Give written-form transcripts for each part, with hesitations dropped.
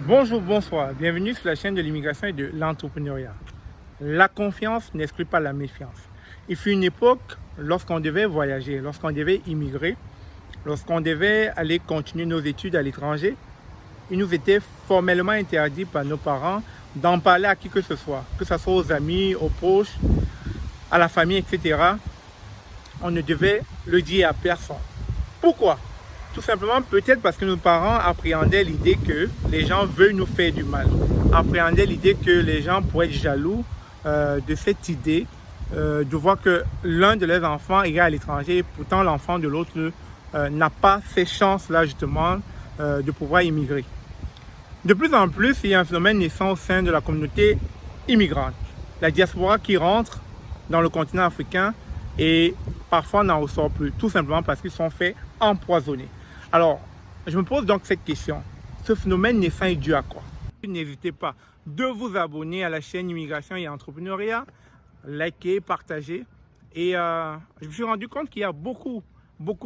Bonjour, bonsoir, bienvenue sur la chaîne de l'immigration et de l'entrepreneuriat. La confiance n'exclut pas la méfiance. Il fut une époque lorsqu'on devait voyager, lorsqu'on devait immigrer, lorsqu'on devait aller continuer nos études à l'étranger, il nous était formellement interdit par nos parents d'en parler à qui que ce soit aux amis, aux proches, à la famille, etc. On ne devait le dire à personne. Pourquoi? Tout simplement peut-être parce que nos parents appréhendaient l'idée que les gens veulent nous faire du mal, appréhendaient l'idée que les gens pourraient être jaloux de cette idée de voir que l'un de leurs enfants irait à l'étranger et pourtant l'enfant de l'autre n'a pas ces chances-là justement de pouvoir immigrer. De plus en plus, il y a un phénomène naissant au sein de la communauté immigrante. La diaspora qui rentre dans le continent africain et parfois n'en ressort plus, tout simplement parce qu'ils sont faits empoisonner. Alors, je me pose donc cette question. Ce phénomène naissant est dû à quoi? N'hésitez pas de vous abonner à la chaîne Immigration et Entrepreneuriat, liker, partager. Et je me suis rendu compte qu'il y a beaucoup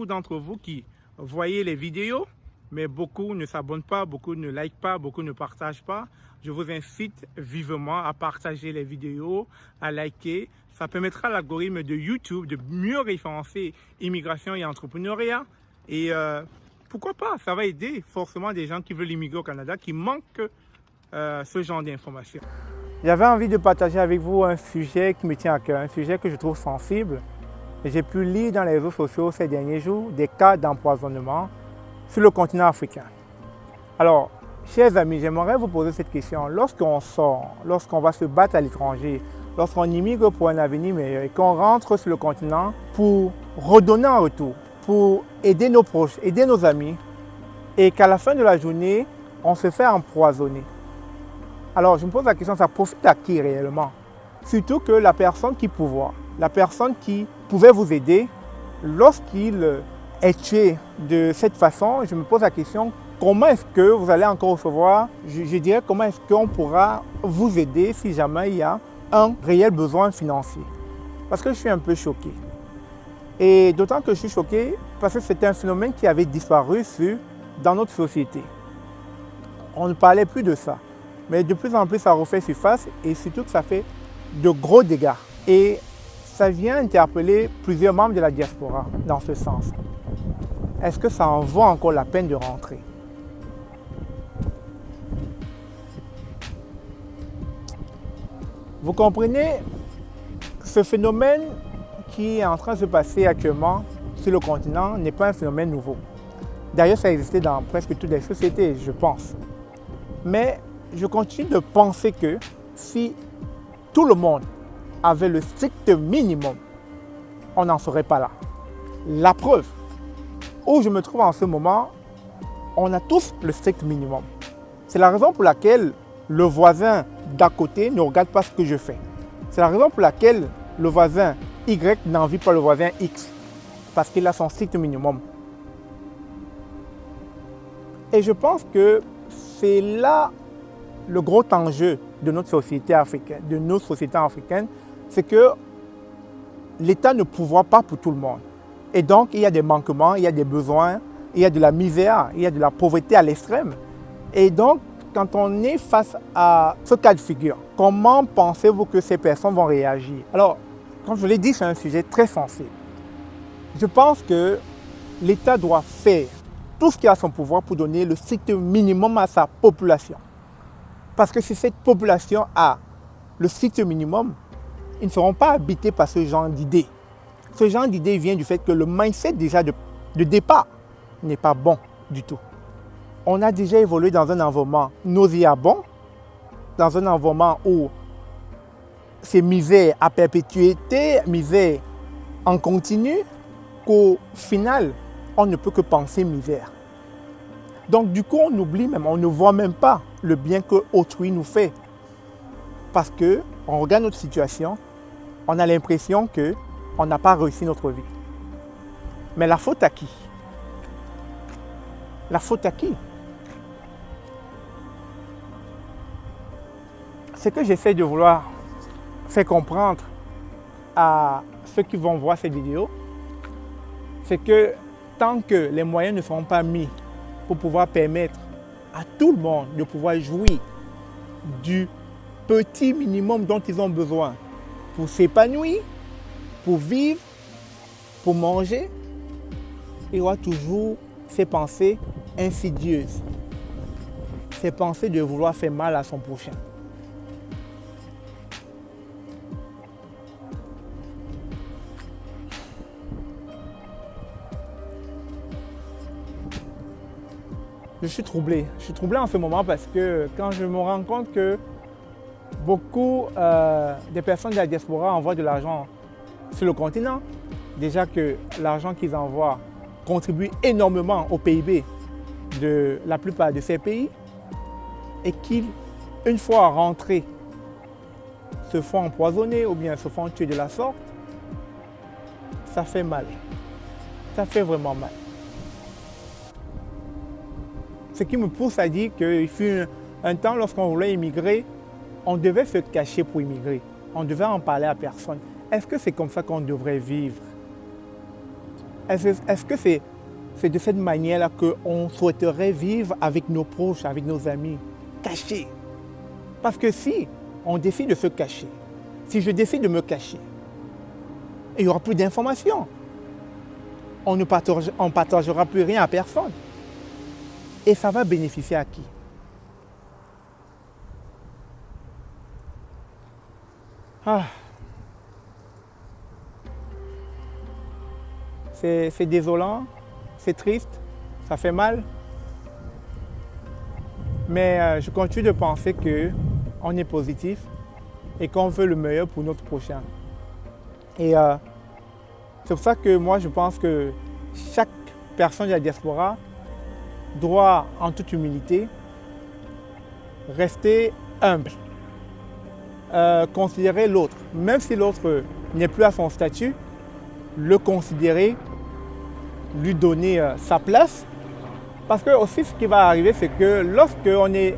d'entre vous qui voyaient les vidéos, mais beaucoup ne s'abonnent pas, beaucoup ne likent pas, beaucoup ne partagent pas. Je vous incite vivement à partager les vidéos, à liker. Ça permettra à l'algorithme de YouTube de mieux référencer immigration et entrepreneuriat. Et pourquoi pas, ça va aider forcément des gens qui veulent immigrer au Canada, qui manquent ce genre d'informations. J'avais envie de partager avec vous un sujet qui me tient à cœur, un sujet que je trouve sensible. J'ai pu lire dans les réseaux sociaux ces derniers jours des cas d'empoisonnement sur le continent africain. Alors, chers amis, j'aimerais vous poser cette question. Lorsqu'on sort, lorsqu'on va se battre à l'étranger, lorsqu'on immigre pour un avenir meilleur et qu'on rentre sur le continent pour redonner en retour, pour aider nos proches, aider nos amis, et qu'à la fin de la journée, on se fait empoisonner. Alors, je me pose la question, ça profite à qui réellement? Surtout que la personne qui pouvoir, la personne qui pouvait vous aider, lorsqu'il est tué de cette façon, je me pose la question, comment est-ce que vous allez encore recevoir, je dirais, comment est-ce qu'on pourra vous aider si jamais il y a un réel besoin financier? Parce que je suis un peu choqué. Et d'autant que je suis choqué parce que c'était un phénomène qui avait disparu dans notre société. On ne parlait plus de ça. Mais de plus en plus, ça refait surface et surtout que ça fait de gros dégâts. Et ça vient interpeller plusieurs membres de la diaspora dans ce sens. Est-ce que ça en vaut encore la peine de rentrer? Vous comprenez, ce phénomène qui est en train de se passer actuellement sur le continent n'est pas un phénomène nouveau. D'ailleurs, ça existait dans presque toutes les sociétés, je pense. Mais je continue de penser que si tout le monde avait le strict minimum, on n'en serait pas là. La preuve, où je me trouve en ce moment, on a tous le strict minimum. C'est la raison pour laquelle le voisin d'à côté ne regarde pas ce que je fais. C'est la raison pour laquelle le voisin Y n'envie pas le voisin X, parce qu'il a son strict minimum. Et je pense que c'est là le gros enjeu de notre société africaine, de nos sociétés africaines, c'est que l'État ne pourvoit pas pour tout le monde. Et donc, il y a des manquements, il y a des besoins, il y a de la misère, il y a de la pauvreté à l'extrême. Et donc, quand on est face à ce cas de figure, comment pensez-vous que ces personnes vont réagir? Alors, comme je l'ai dit, c'est un sujet très sensible. Je pense que l'État doit faire tout ce qui est à son pouvoir pour donner le strict minimum à sa population. Parce que si cette population a le strict minimum, ils ne seront pas habités par ce genre d'idées. Ce genre d'idée vient du fait que le mindset déjà de départ n'est pas bon du tout. On a déjà évolué dans un environnement nauséabond, dans un environnement où c'est misère à perpétuité, misère en continu, qu'au final, on ne peut que penser misère. Donc du coup, on oublie même, on ne voit même pas le bien que autrui nous fait. Parce qu'on regarde notre situation, on a l'impression qu'on n'a pas réussi notre vie. Mais la faute à qui? La faute à qui? Ce que j'essaie de vouloir faire comprendre à ceux qui vont voir cette vidéo, c'est que tant que les moyens ne seront pas mis pour pouvoir permettre à tout le monde de pouvoir jouir du petit minimum dont ils ont besoin pour s'épanouir, pour vivre, pour manger, il y aura toujours ces pensées insidieuses, ces pensées de vouloir faire mal à son prochain. Je suis troublé en ce moment parce que quand je me rends compte que beaucoup des personnes de la diaspora envoient de l'argent sur le continent, déjà que l'argent qu'ils envoient contribue énormément au PIB de la plupart de ces pays et qu'ils, une fois rentrés, se font empoisonner ou bien se font tuer de la sorte, ça fait mal. Ça fait vraiment mal. Ce qui me pousse à dire qu'il fut un temps, lorsqu'on voulait immigrer, on devait se cacher pour immigrer. On devait en parler à personne. Est-ce que c'est comme ça qu'on devrait vivre? Est-ce que c'est de cette manière-là qu'on souhaiterait vivre avec nos proches, avec nos amis, cachés? Parce que si on décide de se cacher, si je décide de me cacher, il n'y aura plus d'informations. On ne partagera plus rien à personne. Et ça va bénéficier à qui? C'est désolant, c'est triste, ça fait mal. Mais je continue de penser qu'on est positif et qu'on veut le meilleur pour notre prochain. Et c'est pour ça que moi je pense que chaque personne de la diaspora doit, en toute humilité, rester humble, considérer l'autre, même si l'autre n'est plus à son statut, le considérer, lui donner sa place. Parce que aussi ce qui va arriver, c'est que lorsqu'on est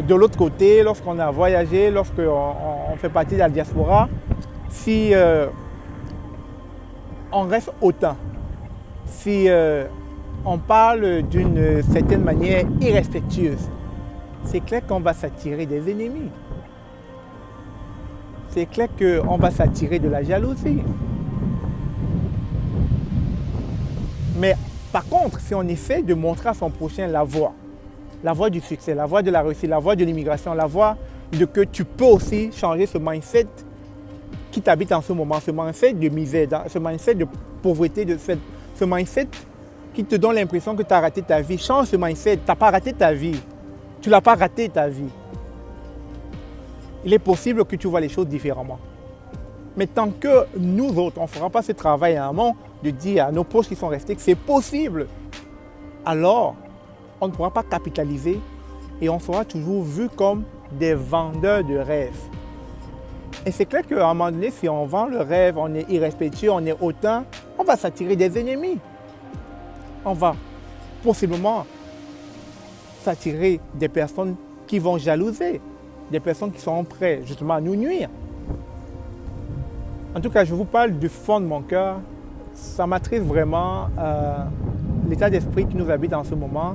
de l'autre côté, lorsqu'on a voyagé, lorsqu'on fait partie de la diaspora, si on reste hautain, si on parle d'une certaine manière irrespectueuse, c'est clair qu'on va s'attirer des ennemis. C'est clair qu'on va s'attirer de la jalousie. Mais par contre, si on essaie de montrer à son prochain la voie du succès, la voie de la réussite, la voie de l'immigration, la voie de que tu peux aussi changer ce mindset qui t'habite en ce moment, ce mindset de misère, ce mindset de pauvreté, ce mindset qui te donne l'impression que tu as raté ta vie. Change ce mindset, tu n'as pas raté ta vie. Tu ne l'as pas raté ta vie. Il est possible que tu vois les choses différemment. Mais tant que nous autres, on ne fera pas ce travail à amont de dire à nos proches qui sont restés que c'est possible, alors on ne pourra pas capitaliser et on sera toujours vu comme des vendeurs de rêves. Et c'est clair qu'à un moment donné, si on vend le rêve, on est irrespectueux, on est hautain, on va s'attirer des ennemis. On va possiblement s'attirer des personnes qui vont jalouser, des personnes qui sont prêtes justement à nous nuire. En tout cas, je vous parle du fond de mon cœur. Ça m'attriste vraiment l'état d'esprit qui nous habite en ce moment.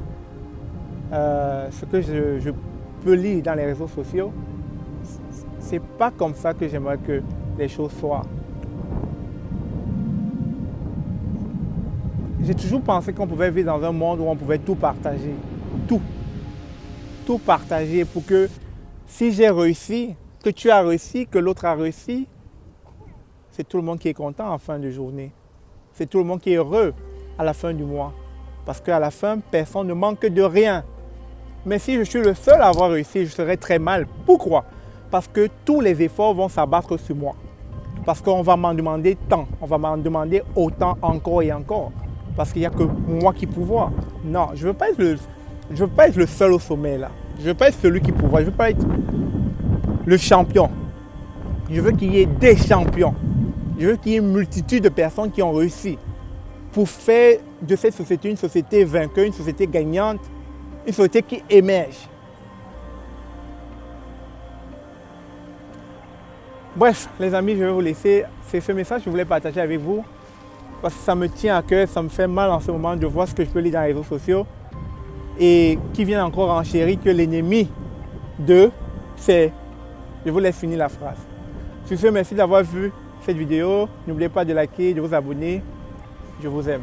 Ce que je peux lire dans les réseaux sociaux, c'est pas comme ça que j'aimerais que les choses soient. J'ai toujours pensé qu'on pouvait vivre dans un monde où on pouvait tout partager. Tout partager pour que si j'ai réussi, que tu as réussi, que l'autre a réussi, c'est tout le monde qui est content en fin de journée. C'est tout le monde qui est heureux à la fin du mois. Parce qu'à la fin, personne ne manque de rien. Mais si je suis le seul à avoir réussi, je serai très mal. Pourquoi? Parce que tous les efforts vont s'abattre sur moi. Parce qu'on va m'en demander tant. On va m'en demander autant encore et encore. Parce qu'il n'y a que moi qui pouvoir. Non, je ne veux pas être le seul au sommet là. Je ne veux pas être celui qui pouvoir. Je ne veux pas être le champion. Je veux qu'il y ait des champions. Je veux qu'il y ait une multitude de personnes qui ont réussi pour faire de cette société une société vainqueur, une société gagnante, une société qui émerge. Bref, les amis, je vais vous laisser. C'est ce message que je voulais partager avec vous parce que ça me tient à cœur, ça me fait mal en ce moment de voir ce que je peux lire dans les réseaux sociaux. et qui vient encore enchérir que l'ennemi de c'est. Je vous laisse finir la phrase. Sur ce, merci d'avoir vu cette vidéo. N'oubliez pas de liker, de vous abonner. Je vous aime.